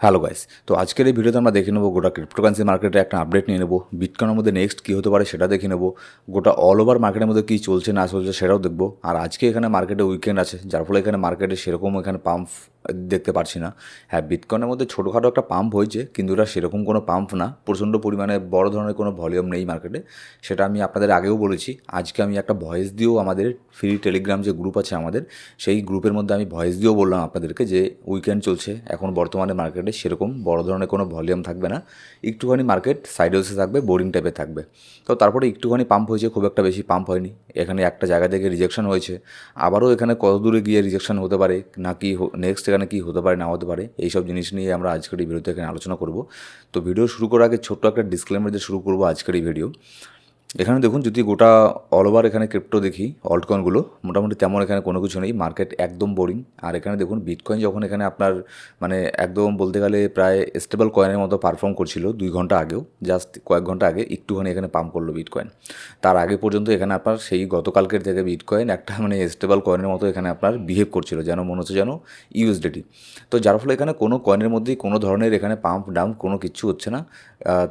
Hello guys, তো আজকের এই ভিডিওতে আমরা দেখে নেবো গোটা ক্রিপ্টোকারেন্সি মার্কেটে একটা আপডেট নিয়ে নেবো। বিটকয়েনের মধ্যে নেক্সট কী হতে পারে সেটা দেখে নেবো। গোটা অল ওভার মার্কেটের মধ্যে কী চলছে না চলছে সেটাও দেখবো। আর আজকে এখানে মার্কেটে উইকেন্ড আছে, যার ফলে এখানে মার্কেটে সেরকম এখানে পাম্প দেখতে পারছি না। হ্যাঁ, বিটকয়েনের মধ্যে ছোটোখাটো একটা পাম্প হয়েছে, কিন্তু এটা সেরকম কোনো পাম্প না, প্রচণ্ড পরিমাণে বড় ধরনের কোনো ভলিউম নেই মার্কেটে। সেটা আমি আপনাদের আগেও বলেছি। আজকে আমি একটা ভয়েস দিয়েও আমাদের ফ্রি টেলিগ্রাম যে গ্রুপ আছে আমাদের, সেই গ্রুপের মধ্যে আমি ভয়েস দিয়েও বললাম আপনাদেরকে যে উইকেন্ড চলছে এখন বর্তমানে মার্কেটে সেরকম বড় ধরনের কোনো ভলিউম থাকবে না, একটুখানি মার্কেট সাইডওয়েসে থাকবে, বোরিং টাইপের থাকবে। তো তারপরে একটুখানি পাম্প হয়েছে, খুব একটা বেশি পাম্প হয়নি। এখানে একটা জায়গা থেকে রিজেকশন হয়েছে, আবারও এখানে কত দূরে গিয়ে রিজেকশন হতে পারে না কি নেক্সট এখানে কী হতে পারে না হতে পারে, এইসব জিনিস নিয়ে আমরা আজকের এই ভিডিওতে এখানে আলোচনা করব। তো ভিডিও শুরু করার আগে ছোট্ট একটা ডিসক্লেমার দিয়ে শুরু করবো আজকের এই ভিডিও। এখানে দেখুন, যদি গোটা অল ওভার এখানে ক্রিপ্টো দেখি, অল্টকয়েনগুলো মোটামুটি তেমন এখানে কোনো কিছু নেই, মার্কেট একদম বোরিং। আর এখানে দেখুন বিটকয়েন যখন এখানে আপনার মানে একদম বলতে গেলে প্রায় স্টেবল কয়েনের মতো পারফর্ম করছিল 2 ঘন্টা আগেও, জাস্ট কয়েক ঘন্টা আগে একটুখানি এখানে পাম্প করলো বিটকয়েন। তার আগে পর্যন্ত এখানে আপনার সেই গতকালকের থেকে বিটকয়েন একটা মানে স্টেবল কয়েনের মতো এখানে আপনার বিহেভ করছিল, যেন মনে হচ্ছে যেন ইউএসডিটি। তো যার ফলে এখানে কোনো কয়েনের মধ্যেই কোনো ধরনের এখানে পাম্প ডাম্প কোনো কিছু হচ্ছে না।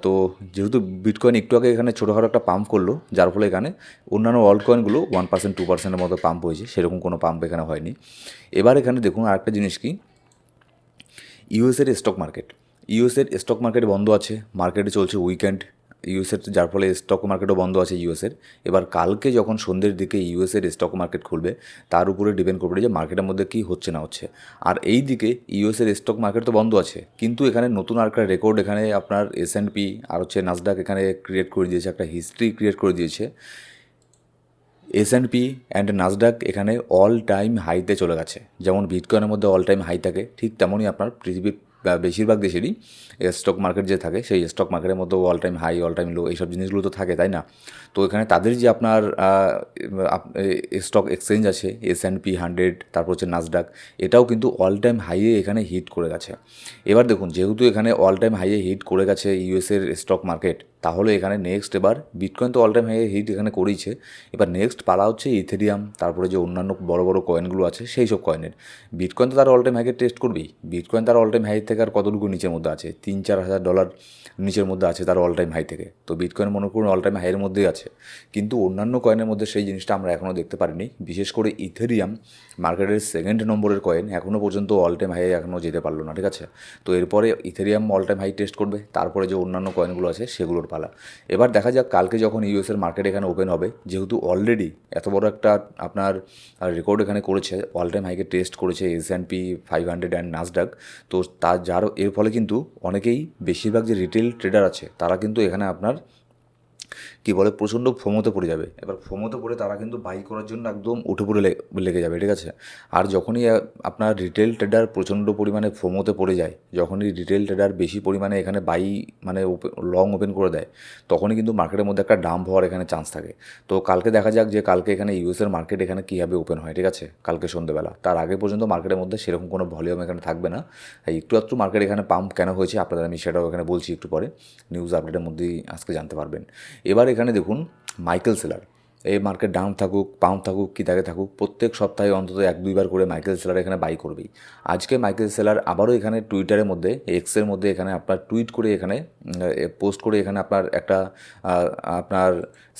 তো যেহেতু বিটকয়েন একটু আগে এখানে ছোটোখাটো একটা পাম্প করলো, যার ফলে এখানে অন্যান্য অল্ট কয়েনগুলো 1% 2%-এর মতো পাম্প হয়েছে, সেরকম কোনো পাম্প এখানে হয়নি। এবার এখানে দেখুন আরেকটা জিনিস কি, ইউএসের স্টক মার্কেট। ইউএসের স্টক মার্কেট বন্ধ আছে, মার্কেটে চলছে উইকেন্ড ইউএসের, যার ফলে স্টক মার্কেটও বন্ধ আছে ইউএসের। এবার কালকে যখন সন্ধ্যের দিকে ইউএসের স্টক মার্কেট খুলবে, তার উপরে ডিপেন্ড করবে যে মার্কেটের মধ্যে কী হচ্ছে না হচ্ছে। আর এই দিকে ইউএসের স্টক মার্কেট তো বন্ধ আছে, কিন্তু এখানে নতুন আর একটা রেকর্ড এখানে আপনার S&P আর হচ্ছে নাসডাক এখানে ক্রিয়েট করে দিয়েছে, একটা হিস্ট্রি ক্রিয়েট করে দিয়েছে। S&P অ্যান্ড নাসডাক এখানে অল টাইম হাইতে চলে গেছে। যেমন বিটকয়েনের মধ্যে অল টাইম হাই থাকে, ঠিক তেমনই আপনার পৃথিবীর বেশিরভাগ দেশেরই স্টক মার্কেট যে থাকে, সেই স্টক মার্কেটের মধ্যে all time high all time লো এইসব জিনিসগুলো তো থাকে, তাই না? তো এখানে তাদের যে আপনার স্টক এক্সচেঞ্জ আছে S&P 100, তারপর হচ্ছে নাসডাক, এটাও কিন্তু অল টাইম হাইয়ে এখানে হিট করে গেছে। এবার দেখুন, যেহেতু এখানে অল টাইম হাইয়ে হিট করে গেছে ইউএসের স্টক মার্কেট, তাহলে এখানে নেক্সট এবার বিটকয়েন তো অল টাইম হাইয়ে হিট এখানে করেইছে, এবার নেক্সট পালা হচ্ছে ইথেরিয়াম, তারপরে যে অন্যান্য বড় বড় কয়েনগুলো আছে সেই সব কয়েনের। বিটকয়েন তো তার অল টাইম হাইকে টেস্ট করবেই, বিটকয়েন তার অল টাইম হাই থেকে আর কতটুকু নিচের মধ্যে আছে, $3-4 হাজার নিচের মধ্যে আছে তার অল টাইম হাই থেকে। তো বিটকয়েন মনে করুন অল টাইম হাইয়ের মধ্যেই আছে, কিন্তু অন্যান্য কয়েনের মধ্যে সেই জিনিসটা আমরা এখনও দেখতে পারিনি। বিশেষ করে ইথেরিয়াম মার্কেটের সেকেন্ড নম্বরের কয়েন, এখনও পর্যন্ত অল টাইম হাইয়ে এখনও যেতে পারলো না, ঠিক আছে? তো এরপরে Ethereum all time high test করবে, তারপরে যে অন্যান্য কয়েনগুলো আছে সেগুলোর পালা। এবার দেখা যাক কালকে যখন ইউএসের মার্কেট এখানে ওপেন হবে, যেহেতু অলরেডি এত বড় একটা আপনার রেকর্ড এখানে করেছে, অল টাইম হাইকে টেস্ট করেছে S&P 500 অ্যান্ড নাসডাক। তো তার যার এর ফলে কিন্তু অনেকেই, বেশিরভাগ যে রিটেল ট্রেডার আছে তারা কিন্তু এখানে আপনার কী বলে প্রচণ্ড ফোমোতে পড়ে যাবে। এবার ফোমোতে পড়ে তারা কিন্তু বাই করার জন্য একদম উঠে পড়ে লেগে যাবে, ঠিক আছে? আর যখনই আপনার রিটেল ট্রেডার প্রচণ্ড পরিমাণে ফোমোতে পড়ে যায়, যখনই রিটেল ট্রেডার বেশি পরিমাণে এখানে বাই মানে লং ওপেন করে দেয়, তখনই কিন্তু মার্কেটের মধ্যে একটা ডাম্প হওয়ার এখানে চান্স থাকে। তো কালকে দেখা যাক যে কালকে এখানে ইউএসের মার্কেট এখানে কীভাবে ওপেন হয়, ঠিক আছে? কালকে সন্ধ্যেবেলা, তার আগে পর্যন্ত মার্কেটের মধ্যে সেরকম কোনো ভলিউম এখানে থাকবে না। একটু একটু মার্কেট এখানে পাম্প কেন হয়েছে আপনাদের আমি সেটাও এখানে বলছি একটু পরে, নিউজ আপডেটের মধ্যেই আজকে জানতে পারবেন। এবার এখানে দেখুন মাইকেল সেলার, এই মার্কেট ডাউন থাকুক পাম্প থাকুক কী থাকে থাকুক, প্রত্যেক সপ্তাহে অন্তত 1-2 বার করে মাইকেল সেলার এখানে বাই করবেই। আজকে মাইকেল সেলার আবারও এখানে টুইটারের মধ্যে, এক্সের মধ্যে এখানে আপনার টুইট করে এখানে পোস্ট করে এখানে আপনার একটা আপনার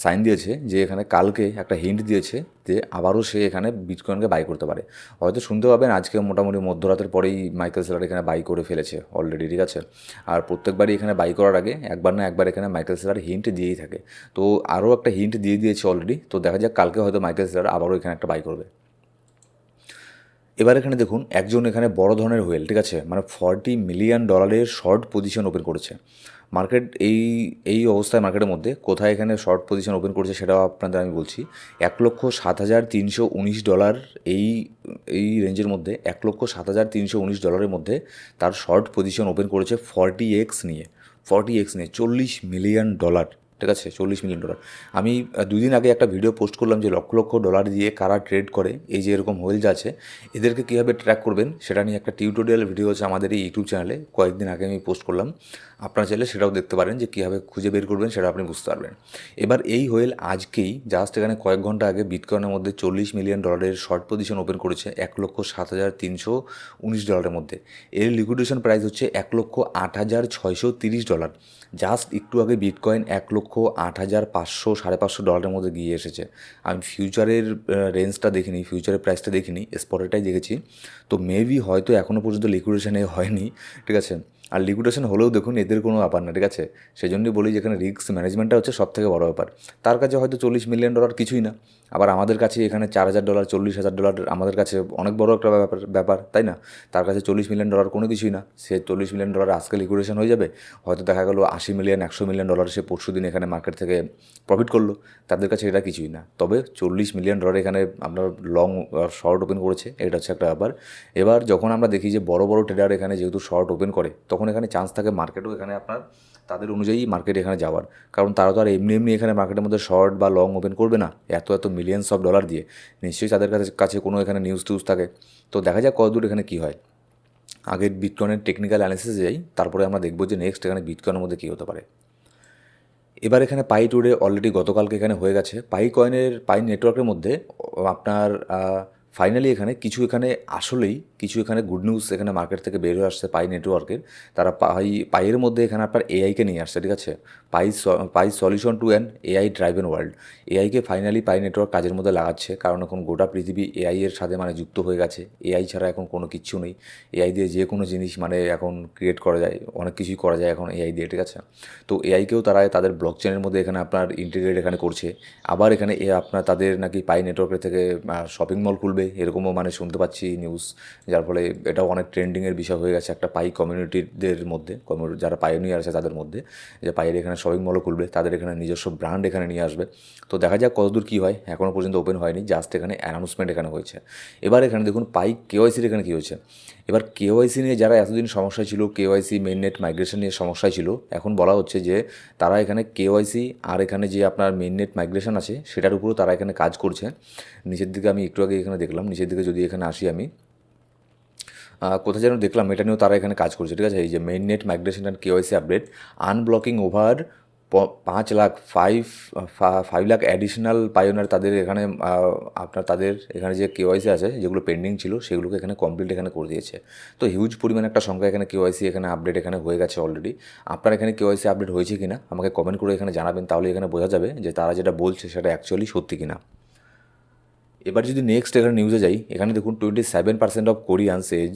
সাইন দিয়েছে যে এখানে কালকে একটা হিন্ট দিয়েছে যে আবারও সে এখানে বিটকয়েনকে বাই করতে পারে। হয়তো শুনতে পাবেন আজকে মোটামুটি মধ্যরাতের পরেই মাইকেল সেলার এখানে বাই করে ফেলেছে অলরেডি, ঠিক আছে? আর প্রত্যেকবারই এখানে বাই করার আগে একবার না একবার এখানে মাইকেল সেলার হিন্ট দিয়েই থাকে। তো আরও একটা হিন্ট দিয়ে দিয়েছে অলরেডি, তো দেখা যাক কালকে হয়তো মাইকেল সেলার আবারও এখানে একটা বাই করবে। এবার এখানে দেখুন একজন এখানে বড় ধরনের হোয়েল, ঠিক আছে, মানে $40 মিলিয়ন শর্ট পজিশন ওপেন করেছে। মার্কেট এই এই অবস্থায় মার্কেটের মধ্যে কোথায় এখানে শর্ট পজিশন ওপেন করেছে সেটাও আপনাদের আমি বলছি। $1,07,319 এই এই রেঞ্জের মধ্যে, $1,07,319 মধ্যে তার শর্ট পজিশন ওপেন করেছে 40x নিয়ে, 40x নিয়ে $40 মিলিয়ন। ঠিক আছে, $40 মিলিয়ন। আমি 2 দিন আগে একটা ভিডিও পোস্ট করলাম যে লক্ষ লক্ষ ডলার দিয়ে কারা ট্রেড করে, এই যে এরকম হোয়েলজ আছে এদেরকে কীভাবে ট্র্যাক করবেন সেটা নিয়ে একটা টিউটোরিয়াল ভিডিও আছে আমাদের এই ইউটিউব চ্যানেলে, কয়েকদিন আগে আমি পোস্ট করলাম। আপনারা চাইলে সেটাও দেখতে পারেন যে কীভাবে খুঁজে বের করবেন, সেটা আপনি বুঝতে পারবেন। এবার এই হোয়েল আজকেই জাস্ট এখানে কয়েক ঘন্টা আগে বিটকয়েনের মধ্যে $40 মিলিয়ন শর্ট পজিশন ওপেন করেছে $1,07,319 মধ্যে। এর লিকুইডেশন প্রাইস হচ্ছে $1,08,630। জাস্ট একটু আগে বিটকয়েন $1,08,500 $550 মধ্যে গিয়ে এসেছে। আমি ফিউচারের রেঞ্জটা দেখিনি, ফিউচারের প্রাইসটা দেখিনি, স্পটেটাই দেখেছি। তো মেবি হয়তো এখনও পর্যন্ত লিকুইডেশন হয়নি, ঠিক আছে। আর লিকুইডেশন হলেও দেখুন এদের কোনো ব্যাপার না, ঠিক আছে। সেই জন্যই বলি যেখানে রিস্ক ম্যানেজমেন্টটা হচ্ছে সবথেকে বড় ব্যাপার। তার কাছে হয়তো $40 মিলিয়ন কিছুই না, আবার আমাদের কাছে এখানে $4,000 $40,000 আমাদের কাছে অনেক বড় একটা ব্যাপার, তাই না। তার কাছে $40 মিলিয়ন কোনো কিছুই না। সে $40 মিলিয়ন আজকে লিকুইডেশন হয়ে যাবে, হয়তো দেখা গেলো 80 মিলিয়ন $100 মিলিয়ন সে পরশু দিন এখানে মার্কেট থেকে প্রফিট করলো, তাদের কাছে এটা কিছুই না। তবে $40 মিলিয়ন এখানে আপনার লং শর্ট ওপেন করেছে, এটা হচ্ছে একটা ব্যাপার। এবার যখন আমরা দেখি যে বড় বড় ট্রেডার এখানে যেহেতু শর্ট ওপেন করে, তখন এখানে চান্স থাকে মার্কেটও এখানে আপনার তাদের অনুযায়ী মার্কেট এখানে যাওয়ার, কারণ তারা তো আর এমনি এমনি এখানে মার্কেটের মধ্যে শর্ট বা লং ওপেন করবে না এত এত মিলিয়ন্স অফ ডলার দিয়ে। নিশ্চয়ই তাদের কাছে কোনো এখানে নিউজ টিউজ থাকে। তো দেখা যাক কতদূর এখানে কী হয়। আগে বিটকয়েনের টেকনিক্যাল অ্যানালিসিসে যাই, তারপরে আমরা দেখবো যে নেক্সট এখানে বিটকয়েনের মধ্যে কী হতে পারে। এবার এখানে পাই টুডে অলরেডি গতকালকে এখানে হয়ে গেছে। পাই নেটওয়ার্কের মধ্যে আপনার ফাইনালি এখানে আসলেই কিছু এখানে গুড নিউজ এখানে মার্কেট থেকে বের হয়ে আসছে পাই নেটওয়ার্কের। তারা পাইয়ের মধ্যে এখানে আপনার এআইকে নিয়ে আসছে, ঠিক আছে। Pi solution to an AI driven world. এআইকে ফাইনালি পাই নেটওয়ার্ক কাজের মধ্যে লাগাচ্ছে, কারণ এখন গোটা পৃথিবী এআই এর সাথে মানে যুক্ত হয়ে গেছে। এআই ছাড়া এখন কোনো কিচ্ছু নেই। এআই দিয়ে যে কোনো জিনিস মানে এখন ক্রিয়েট করা যায়, অনেক কিছুই করা যায় এখন এআই দিয়ে, ঠিক আছে। তো এআইকেও তারা তাদের ব্লক চেনের মধ্যে এখানে আপনার ইন্টিগ্রেট এখানে করছে। আবার এখানে আপনার তাদের নাকি পাই নেটওয়ার্কের থেকে শপিং মল খুলবে, এরকমও মানে শুনতে পাচ্ছি নিউজ, যার ফলে এটাও অনেক ট্রেন্ডিংয়ের বিষয় হয়ে গেছে একটা পাই কমিউনিটিদের মধ্যে, যারা পাইওনিয়ার আছে তাদের মধ্যে, যে পাইয়ের এখানে শপিং মলও খুলবে, তাদের এখানে নিজস্ব ব্র্যান্ড এখানে নিয়ে আসবে। তো দেখা যাক কতদূর কী হয়, এখনও পর্যন্ত ওপেন হয়নি, জাস্ট এখানে অ্যানাউন্সমেন্ট এখানে হয়েছে। এবার এখানে দেখুন পাই কেওয়াইসির এখানে কী হয়েছে। এবার কেওয়াইসি নিয়ে যারা এতদিন সমস্যা ছিল, কেওয়াইসি মেইননেট মাইগ্রেশন নিয়ে সমস্যায় ছিল, এখন বলা হচ্ছে যে তারা এখানে কেওয়াইসি আর এখানে যে আপনার মেইননেট মাইগ্রেশন আছে সেটার উপরও তারা এখানে কাজ করছে। নিচের দিকে আমি একটু আগে এখানে দেখলাম, নিচের দিকে যদি এখানে আসি আমি কোথায় যেন দেখলাম, এটা নিয়েও তারা এখানে কাজ করছে, ঠিক আছে। এই যে mainnet migration and KYC update, unblocking over 5 lakh additional pioneer তাদের এখানে আপনার তাদের এখানে যে কেওয়াইসি আছে যেগুলো পেন্ডিং ছিল সেগুলোকে এখানে কমপ্লিট এখানে করে দিয়েছে। তো হিউজ পরিমাণ একটা সংখ্যা এখানে কেওয়াইসি এখানে আপডেট এখানে হয়ে গেছে অলরেডি। আপনার এখানে কেওয়াইসি আপডেট হয়েছে কি না আমাকে কমেন্ট করে এখানে জানাবেন, তাহলে এখানে বোঝা যাবে যে তারা যেটা বলছে সেটা অ্যাকচুয়ালি সত্যি কিনা। এবার যদি নেক্সট এখানে নিউজে যাই, এখানে দেখুন 27% অফ কোরিয়ানস এজ,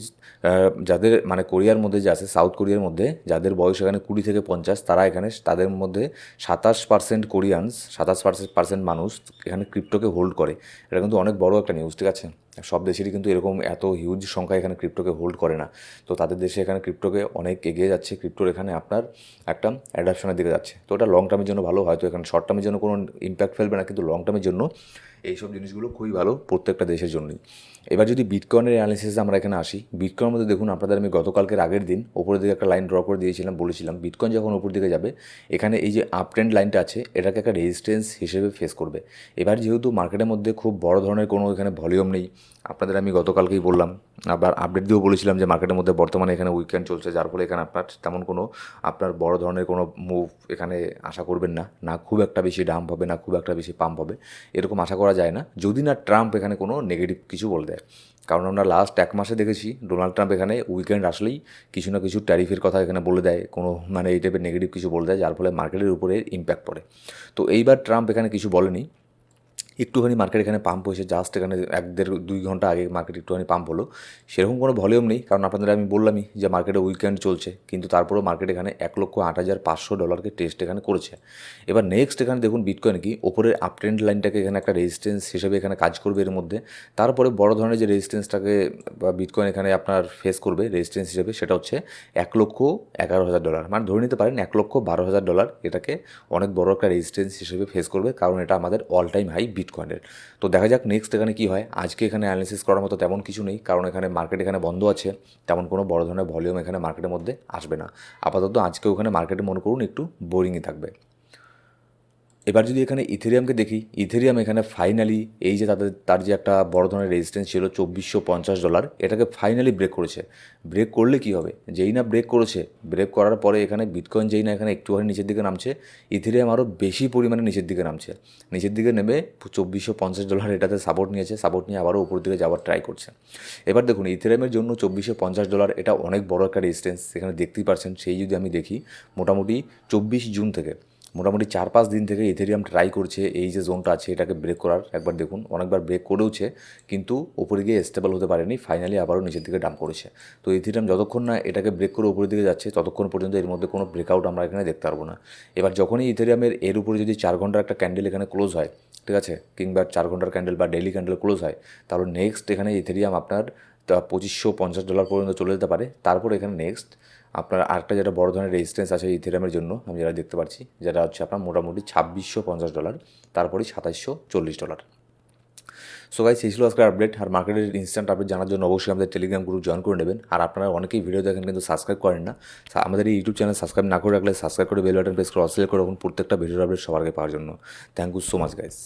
যাদের মানে কোরিয়ার মধ্যে যে আছে সাউথ কোরিয়ার মধ্যে যাদের বয়স এখানে 20 থেকে 50, তারা এখানে তাদের মধ্যে 27% কোরিয়ানস, 27% মানুষ এখানে ক্রিপ্টোকে হোল্ড করে। এটা কিন্তু অনেক বড় একটা নিউজ, ঠিক আছে। সব দেশেরই কিন্তু এরকম এত হিউজ সংখ্যা এখানে ক্রিপ্টোকে হোল্ড করে না। তো তাদের দেশে এখানে ক্রিপ্টোকে অনেক এগিয়ে যাচ্ছে, ক্রিপ্টোর এখানে আপনার একটা অ্যাডাপশনের দিকে যাচ্ছে। তো ওটা লং টার্মের জন্য ভালো, হয়তো এখানে শর্ট টার্মের জন্য কোনো ইম্প্যাক্ট ফেলবে না, কিন্তু লং টার্মের জন্য এইসব জিনিসগুলো খুবই ভালো প্রত্যেকটা দেশের জন্যই। এবার যদি বিটকয়েনের অ্যানালিসিসে আমরা এখানে আসি, বিটকয়েনের মধ্যে দেখুন আপনাদের আমি গতকালকের আগের দিন ওপরের দিকে একটা লাইন ড্র করে দিয়েছিলাম, বলেছিলাম বিটকয়েন যখন উপর দিকে যাবে এখানে এই যে আপ ট্রেন্ড লাইনটা আছে এটাকে একটা রেজিস্ট্যান্স হিসেবে ফেস করবে। এবার যেহেতু মার্কেটের মধ্যে খুব বড় ধরনের কোনো এখানে ভলিউম নেই, আপনাদের আমি গতকালকেই বললাম, আবার আপডেট দিয়েও বলেছিলাম যে মার্কেটের মধ্যে বর্তমানে এখানে উইকেন্ড চলছে, যার ফলে এখানে আপনার তেমন কোনো আপনার বড় ধরনের কোনো মুভ এখানে আশা করবেন না, না খুব একটা বেশি ডাম্প হবে না খুব একটা বেশি পাম্প হবে, এরকম আশা করা যায় না, যদি না ট্রাম্প এখানে কোনো নেগেটিভ কিছু বলে দেয়। কারণ আমরা লাস্ট 1 মাসে দেখেছি ডোনাল্ড ট্রাম্প এখানে উইকেন্ড আসলেই কিছু না কিছু ট্যারিফের কথা এখানে বলে দেয়, কোনো মানে এই টাইপের নেগেটিভ কিছু বলে দেয়, যার ফলে মার্কেটের উপরে ইম্প্যাক্ট পড়ে। তো এইবার ট্রাম্প এখানে কিছু বলেনি, একটুখানি মার্কেট এখানে পাম্প হয়েছে, জাস্ট এখানে 1-1.5-2 ঘন্টা আগে মার্কেট একটুখানি পাম্প হলো, সেরকম কোনো ভলিউম নেই, কারণ আপনাদের আমি বললামই যে মার্কেটে উইকেন্ড চলছে, কিন্তু তারপরেও মার্কেট এখানে $1,08,500 টেস্ট এখানে করেছে। এবার নেক্সট এখানে দেখুন বিটকয়েন কি ওপরের আপট্রেন্ড লাইনটাকে এখানে একটা রেজিস্ট্যান্স হিসেবে এখানে কাজ করবে এর মধ্যে, তারপরে বড় ধরনের যে রেজিস্ট্যান্সটাকে বা বিটকয়েন এখানে আপনার ফেস করবে রেজিস্ট্যান্স হিসেবে, সেটা হচ্ছে $1,11,000, মানে ধরে নিতে পারেন $1,12,000 এটাকে অনেক বড় একটা রেজিস্ট্যান্স হিসেবে ফেস করবে, কারণ এটা আমাদের অল টাইম হাই বিটকয়েনের। তো দেখা যাক নেক্সট এখানে কী হয়। আজকে এখানে অ্যানালিসিস করার মতো তেমন কিছু নেই, কারণ এখানে মার্কেট এখানে বন্ধ আছে, তেমন কোনো বড় ধরনের ভলিউম এখানে মার্কেটের মধ্যে আসবে না আপাতত। আজকে ওখানে মার্কেটে মনে করুন একটু বোরিংই থাকবে। এবার যদি এখানে ইথেরিয়ামকে দেখি, ইথেরিয়াম এখানে ফাইনালি এই যে তার যে একটা বড় ধরনের রেজিস্ট্যান্স ছিল $2450, এটাকে ফাইনালি ব্রেক করেছে। ব্রেক করলে কি হবে, যেই না ব্রেক করেছে, ব্রেক করার পরে এখানে বিটকয়েন যেই না এখানে একটুখানি নিচের দিকে নামছে, ইথেরিয়াম আরও বেশি পরিমাণে নিচের দিকে নামছে। নিচের দিকে নেমে $2450 এটাতে সাপোর্ট নিয়েছে, সাপোর্ট নিয়ে আবারও উপর দিকে যাওয়ার ট্রাই করছে। এবার দেখুন ইথেরিয়ামের জন্য $2450 এটা অনেক বড় একটা রেজিস্ট্যান্স, এখানে দেখতেই পারছেন। সেই যদি আমি দেখি, মোটামুটি 24 জুন থেকে মোটামুটি 4-5 দিন থেকে ইথেরিয়াম ট্রাই করছে এই যে জোনটা আছে এটাকে ব্রেক করার। একবার দেখুন, অনেকবার ব্রেক করেওছে, কিন্তু উপরে গিয়ে স্টেবল হতে পারেনি, ফাইনালি আবারও নিচের দিকে ডাম্প করেছে। তো ইথেরিয়াম যতক্ষণ না এটাকে ব্রেক করে উপরের দিকে যাচ্ছে, ততক্ষণ পর্যন্ত এর মধ্যে কোনো ব্রেকআউট আমরা এখানে দেখতে পারবো না। এবার যখনই ইথেরিয়ামের এর উপরে যদি 4 ঘন্টার একটা ক্যান্ডেল এখানে ক্লোজ হয়, ঠিক আছে, কিংবা 4 ঘন্টার ক্যান্ডেল বা ডেইলি ক্যান্ডেল ক্লোজ হয়, তাহলে নেক্সট এখানে ইথেরিয়াম আপনার $2550 পর্যন্ত চলে যেতে পারে। তারপর এখানে নেক্সট আপনার আরেকটা যেটা বড় ধরনের রেজিস্ট্যান্স আছে ইথেরিয়ামের জন্য, আমি যেটা দেখতে পাচ্ছি, যেটা হচ্ছে আপনার মোটামুটি $2650, তারপরেই $2740। সো গাইস, এই ছিল আজকের আপডেট। আর মার্কেটের ইনস্ট্যান্ট আপডেট জানার জন্য অবশ্যই আমাদের টেলিগ্রাম গ্রুপ জয়েন করে নেবেন। আর আপনারা অনেকেই ভিডিও দেখেন কিন্তু সাবস্ক্রাইব করেন না। আমাদের এই ইউটিউব চ্যানেল সাবস্ক্রাইব না করে রাখলে সাবস্ক্রাইব করে বেল বাটন প্রেস করে অল সিলেক্ট করে রাখুন প্রত্যেকটা ভিডিওর আপডেট সবার আগে পাওয়ার জন্য। Thank you so much guys.